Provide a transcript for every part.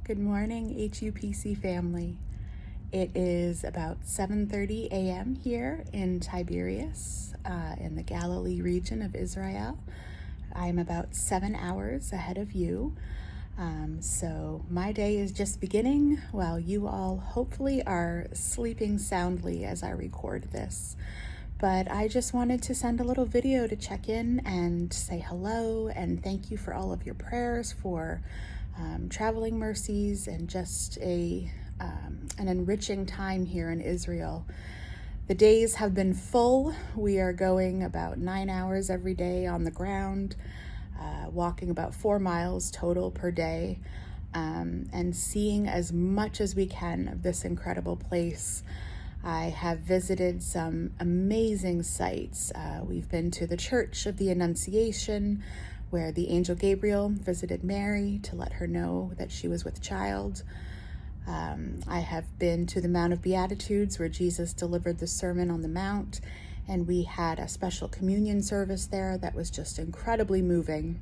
Good morning, HUPC family. It is about 7:30 a.m. here in Tiberias, in the Galilee region of Israel. I'm about 7 hours ahead of you. So my day is just beginning while you all hopefully are sleeping soundly as I record this. But I just wanted to send a little video to check in and say hello and thank you for all of your prayers for traveling mercies and just an enriching time here in Israel. The days have been full. We are going about 9 hours every day on the ground, walking about 4 miles total per day, and seeing as much as we can of this incredible place. I have visited some amazing sites. We've been to the Church of the Annunciation, where the angel Gabriel visited Mary to let her know that she was with child. I have been to the Mount of Beatitudes, where Jesus delivered the Sermon on the Mount, and we had a special communion service there that was just incredibly moving.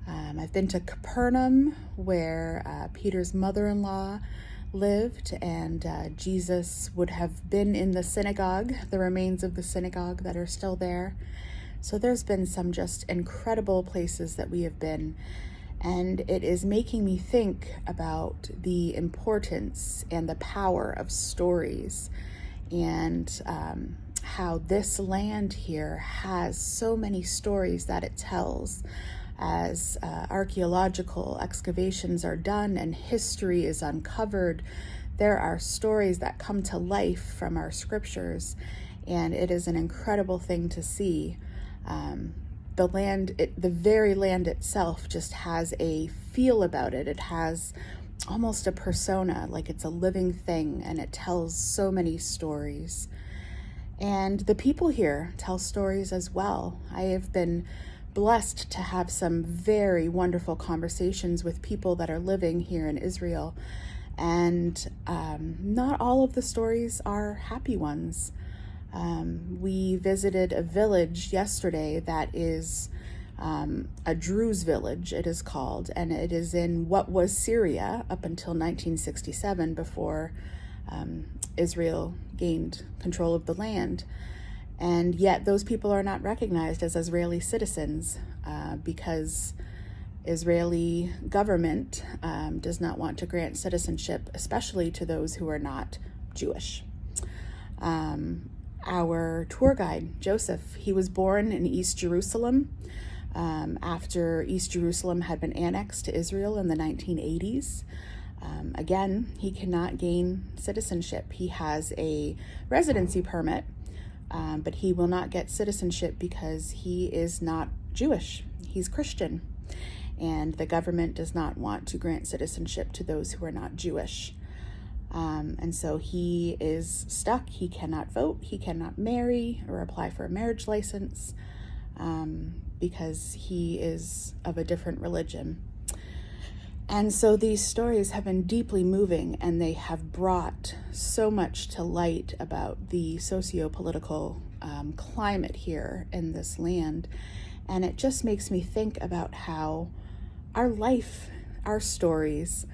I've been to Capernaum, where Peter's mother-in-law lived, and Jesus would have been in the synagogue, the remains of the synagogue that are still there. So there's been some just incredible places that we have been, and it is making me think about the importance and the power of stories, and how this land here has so many stories that it tells. As archaeological excavations are done and history is uncovered, there are stories that come to life from our scriptures, and it is an incredible thing to see. The very land itself just has a feel about it. It has almost a persona, like it's a living thing, and it tells so many stories. And the people here tell stories as well. I have been blessed to have some very wonderful conversations with people that are living here in Israel, and not all of the stories are happy ones. We visited a village yesterday that is a Druze village, it is called, and it is in what was Syria up until 1967, before Israel gained control of the land. And yet those people are not recognized as Israeli citizens because Israeli government does not want to grant citizenship, especially to those who are not Jewish. Our tour guide, Joseph, he was born in East Jerusalem after East Jerusalem had been annexed to Israel in the 1980s. Again, he cannot gain citizenship. He has a residency permit, but he will not get citizenship because he is not Jewish. He's Christian, and the government does not want to grant citizenship to those who are not Jewish. And so he is stuck. He cannot vote. He cannot marry or apply for a marriage license because he is of a different religion. And so these stories have been deeply moving, and they have brought so much to light about the socio-political climate here in this land. And it just makes me think about how our life, our stories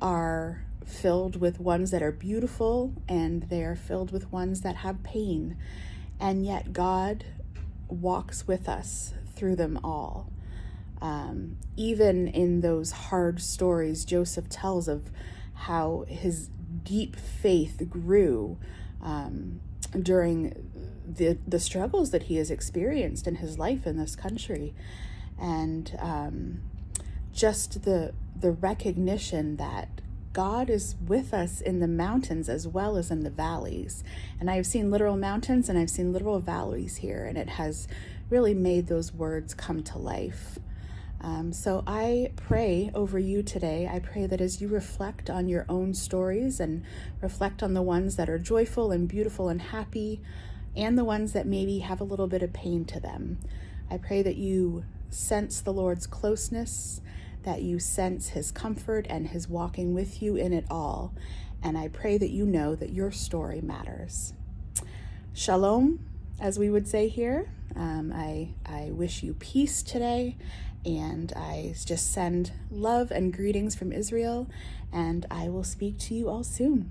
are filled with ones that are beautiful, and they are filled with ones that have pain. And yet God walks with us through them all. Even in those hard stories, Joseph tells of how his deep faith grew during the struggles that he has experienced in his life in this country, and just the recognition that God is with us in the mountains as well as in the valleys. And I've seen literal mountains and I've seen literal valleys here, and it has really made those words come to life. So I pray over you today. I pray that as you reflect on your own stories and reflect on the ones that are joyful and beautiful and happy, and the ones that maybe have a little bit of pain to them, I pray that you sense the Lord's closeness, that you sense his comfort and his walking with you in it all. And I pray that you know that your story matters. Shalom, as we would say here. I wish you peace today, And I just send love and greetings from Israel, and I will speak to you all soon.